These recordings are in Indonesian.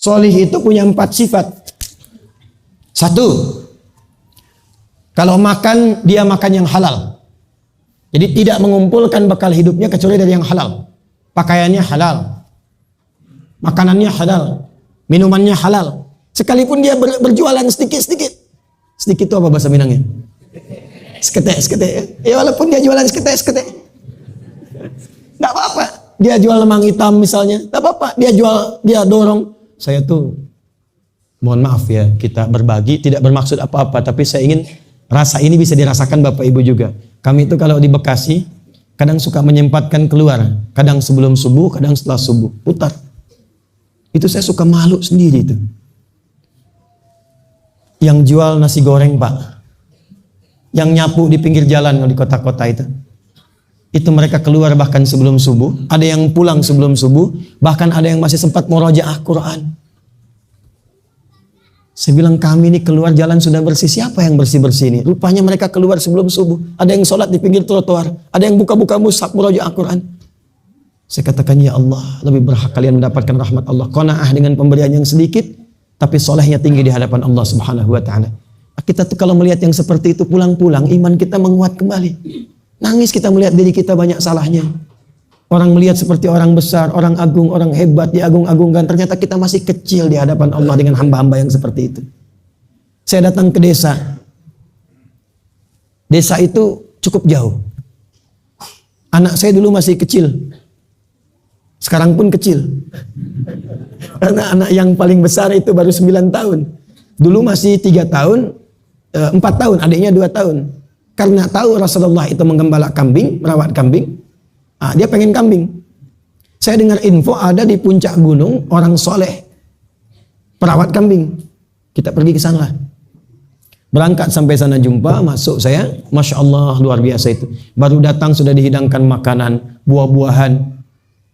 Solih itu punya 4 sifat. 1, kalau makan, dia makan yang halal. Jadi tidak mengumpulkan bekal hidupnya kecuali dari yang halal. Pakaiannya halal, makanannya halal, minumannya halal. Sekalipun dia berjualan sedikit-sedikit. Sedikit itu apa bahasa Minangnya? Seketek. Ya walaupun dia jualan seketek. Nggak apa-apa. Dia jual lemang hitam misalnya. Nggak apa-apa. Dia dorong. Saya tuh, mohon maaf ya, kita berbagi tidak bermaksud apa-apa. Tapi saya ingin rasa ini bisa dirasakan Bapak Ibu juga. Kami itu kalau di Bekasi, kadang suka menyempatkan keluar. Kadang sebelum subuh, kadang setelah subuh. Putar. Itu saya suka malu sendiri itu. Yang jual nasi goreng Pak. Yang nyapu di pinggir jalan di kota-kota itu. Itu mereka keluar bahkan sebelum subuh. Ada yang pulang sebelum subuh. Bahkan ada yang masih sempat murojaah Quran. Saya bilang kami ini keluar jalan sudah bersih. Siapa yang bersih-bersih ini? Rupanya mereka keluar sebelum subuh. Ada yang sholat di pinggir trotoar. Ada yang buka-buka mushaf murojaah Quran. Saya katakan ya Allah, lebih berhak kalian mendapatkan rahmat Allah. Qanaah dengan pemberian yang sedikit. Tapi solehnya tinggi di hadapan Allah subhanahu wa ta'ala. Kita tuh kalau melihat yang seperti itu pulang-pulang, iman kita menguat kembali. Nangis kita melihat diri kita banyak salahnya. Orang melihat seperti orang besar, orang agung, orang hebat, diagung-agungkan. Ternyata kita masih kecil di hadapan Allah dengan hamba-hamba yang seperti itu. Saya datang ke desa. Desa itu cukup jauh. Anak saya dulu masih kecil. Sekarang pun kecil. Karena anak yang paling besar itu baru 9 tahun. Dulu masih 3 tahun, 4 tahun, adiknya 2 tahun. Karena tahu Rasulullah itu menggembala kambing, merawat kambing, dia pengen kambing. Saya dengar info ada di puncak gunung orang soleh perawat kambing. Kita pergi ke sana. Berangkat sampai sana jumpa, masuk saya, Masya Allah luar biasa itu. Baru datang sudah dihidangkan makanan, buah-buahan.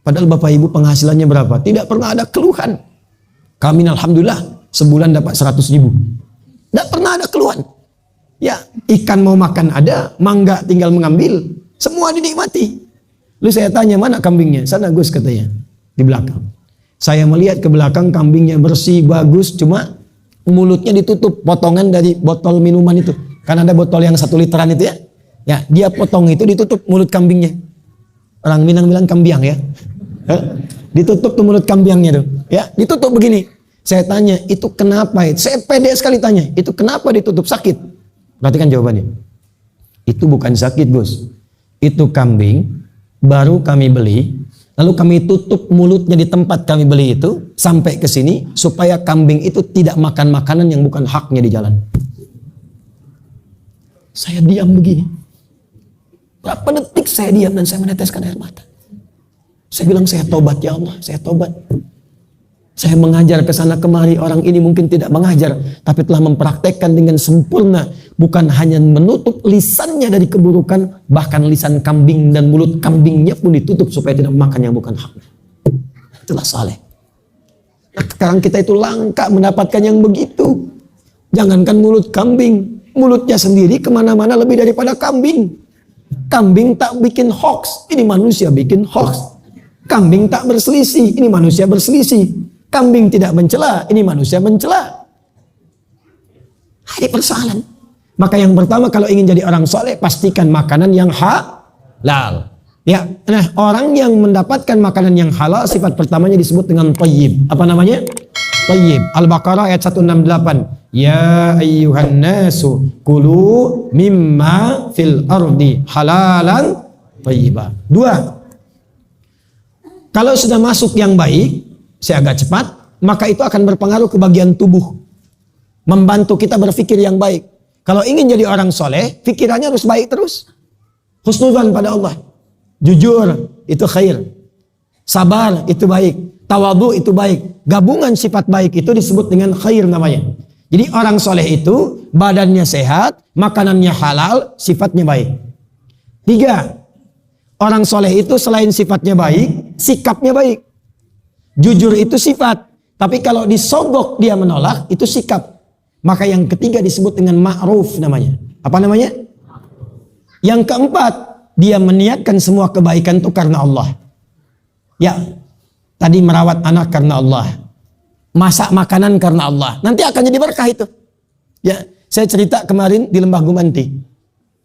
Padahal Bapak Ibu penghasilannya berapa? Tidak pernah ada keluhan. Kami alhamdulillah sebulan dapat 100.000. Tidak pernah ada keluhan. Ya, ikan mau makan ada, mangga tinggal mengambil, semua dinikmati. Lalu saya tanya, mana kambingnya? Sana Gus katanya, di belakang. Saya melihat ke belakang, kambingnya bersih, bagus, cuma mulutnya ditutup, potongan dari botol minuman itu. Kan ada botol yang 1 literan itu ya. Ya, dia potong itu, ditutup mulut kambingnya. Orang Minang bilang kambiang ya. Ditutup tuh mulut kambingnya tuh. Ya, ditutup begini. Saya tanya, itu kenapa? Saya pede sekali tanya, itu kenapa ditutup? Sakit? Perhatikan jawabannya. Itu bukan sakit Gus. Itu kambing baru kami beli, lalu kami tutup mulutnya di tempat kami beli itu sampai ke sini supaya kambing itu tidak makan makanan yang bukan haknya di jalan. Saya diam begini. Berapa detik saya diam dan saya meneteskan air mata. Saya bilang saya tobat ya Allah, saya tobat. Saya mengajar ke sana kemari, orang ini mungkin tidak mengajar, tapi telah mempraktekkan dengan sempurna. Bukan hanya menutup lisannya dari keburukan, bahkan lisan kambing dan mulut kambingnya pun ditutup supaya tidak makan yang bukan haknya. Itulah saleh. Nah, sekarang kita itu langka mendapatkan yang begitu. Jangankan mulut kambing, mulutnya sendiri kemana-mana lebih daripada kambing. Kambing tak bikin hoax, ini manusia bikin hoax. Kambing tak berselisih, ini manusia berselisih. Kambing tidak mencela, ini manusia mencela. Ini persoalan. Maka yang pertama kalau ingin jadi orang soleh, pastikan makanan yang halal. Ya, nah orang yang mendapatkan makanan yang halal, sifat pertamanya disebut dengan thayyib. Apa namanya? Thayyib. Al-Baqarah ayat 168. Ya ayyuhan nasu kulu mimma fil ardi halalan thayyiba. 2. Kalau sudah masuk yang baik, saya agak cepat, maka itu akan berpengaruh ke bagian tubuh. Membantu kita berpikir yang baik. Kalau ingin jadi orang soleh, pikirannya harus baik terus. Husnudzan pada Allah. Jujur, itu khair. Sabar, itu baik. Tawadhu, itu baik. Gabungan sifat baik itu disebut dengan khair namanya. Jadi orang soleh itu, badannya sehat, makanannya halal, sifatnya baik. 3. Orang soleh itu selain sifatnya baik, sikapnya baik. Jujur itu sifat, tapi kalau disogok dia menolak, itu sikap. Maka yang ketiga disebut dengan ma'ruf namanya. Apa namanya? Yang keempat, dia meniatkan semua kebaikan itu karena Allah. Ya, tadi merawat anak karena Allah. masak makanan karena Allah. Nanti akan jadi berkah itu. Ya, saya cerita kemarin di Lembah Gumanti.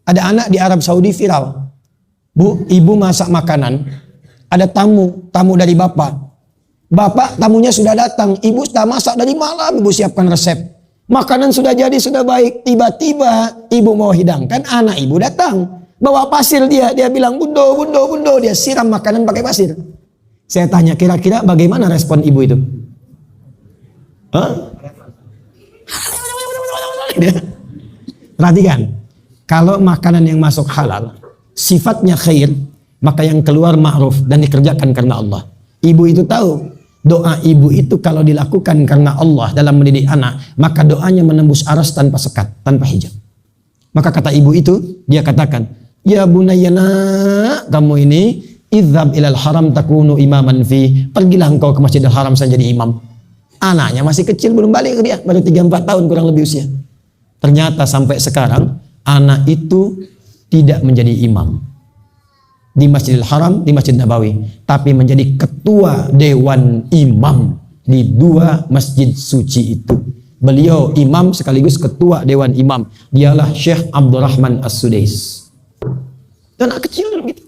Ada anak di Arab Saudi viral. Bu, ibu masak makanan. Ada tamu dari bapak. Bapak tamunya sudah datang. Ibu sudah masak dari malam. Ibu siapkan resep. Makanan sudah jadi, sudah baik. Tiba-tiba ibu mau hidangkan. Anak ibu datang. Bawa pasir dia. Dia bilang, bundo. Dia siram makanan pakai pasir. Saya tanya, kira-kira bagaimana respon ibu itu? Hah? Perhatikan. Kalau makanan yang masuk halal, sifatnya khair, maka yang keluar ma'ruf dan dikerjakan karena Allah. Ibu itu tahu, doa ibu itu kalau dilakukan karena Allah dalam mendidik anak, maka doanya menembus aras tanpa sekat, tanpa hijab. Maka kata ibu itu, dia katakan, ya bunayyana, kamu ini, idhab ilal haram takunu imaman fi, pergilah engkau ke Masjidil Haram saya jadi imam. Anaknya masih kecil, belum balik ke dia, baru 3-4 tahun kurang lebih usia. Ternyata sampai sekarang, anak itu tidak menjadi imam di Masjidil Haram, di Masjid Nabawi, tapi menjadi ketua dewan imam di 2 masjid suci itu. Beliau imam sekaligus ketua dewan imam. Dialah Syekh Abdurrahman As-Sudais. Dan anak kecil gitu.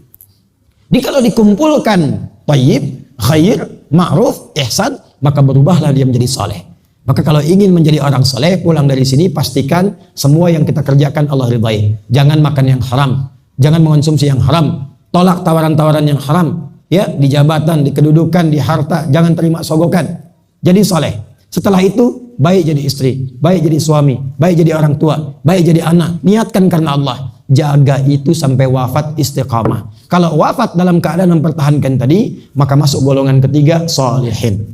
Jadi kalau dikumpulkan thayyib, khair, ma'ruf, ihsan, maka berubahlah dia menjadi saleh. Maka kalau ingin menjadi orang saleh, pulang dari sini pastikan semua yang kita kerjakan Allah ridai. Jangan makan yang haram, jangan mengonsumsi yang haram, tolak tawaran-tawaran yang haram, ya, di jabatan, di kedudukan, di harta, jangan terima sogokan. Jadi saleh. Setelah itu baik jadi istri, baik jadi suami, baik jadi orang tua, baik jadi anak. Niatkan karena Allah. Jaga itu sampai wafat istiqamah. Kalau wafat dalam keadaan mempertahankan tadi, maka masuk golongan ketiga, sholihin.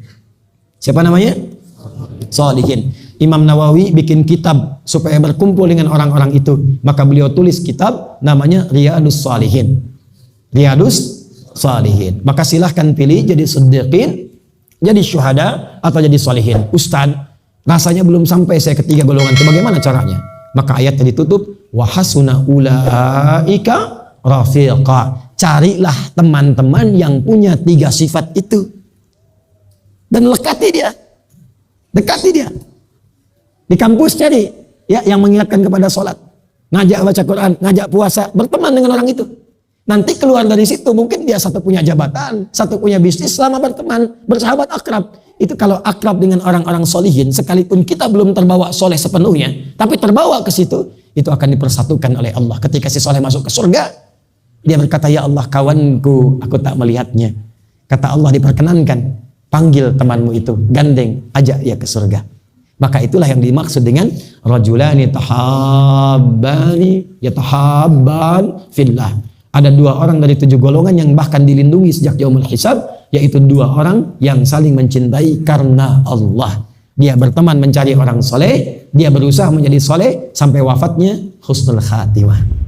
Siapa namanya? Sholihin. Imam Nawawi bikin kitab supaya berkumpul dengan orang-orang itu. Maka beliau tulis kitab namanya Riyadus Shalihin. Riyadus Shalihin. Maka silahkan pilih jadi siddiqin, jadi syuhada, atau jadi sholihin. Ustaz, rasanya belum sampai saya ketiga golongan itu. Bagaimana caranya? Maka ayatnya ditutup, wa hasuna ulaika rafiqa. Carilah teman-teman yang punya 3 sifat itu. Dan lekati dia. Dekati dia. Di kampus cari ya yang mengingatkan kepada sholat. Ngajak baca Quran, ngajak puasa, berteman dengan orang itu. Nanti keluar dari situ mungkin dia satu punya jabatan, satu punya bisnis, selama berteman, bersahabat akrab. Itu kalau akrab dengan orang-orang solihin, sekalipun kita belum terbawa soleh sepenuhnya, tapi terbawa ke situ, itu akan dipersatukan oleh Allah. Ketika si soleh masuk ke surga, dia berkata, ya Allah kawanku, aku tak melihatnya. Kata Allah, diperkenankan, panggil temanmu itu, gandeng, ajak dia ke surga. Maka itulah yang dimaksud dengan rajulani tahabbani yatahabban fillah. Ada 2 orang dari 7 golongan yang bahkan dilindungi sejak yaumul hisab, yaitu 2 orang yang saling mencintai karena Allah. Dia berteman mencari orang soleh, dia berusaha menjadi soleh sampai wafatnya husnul khatimah.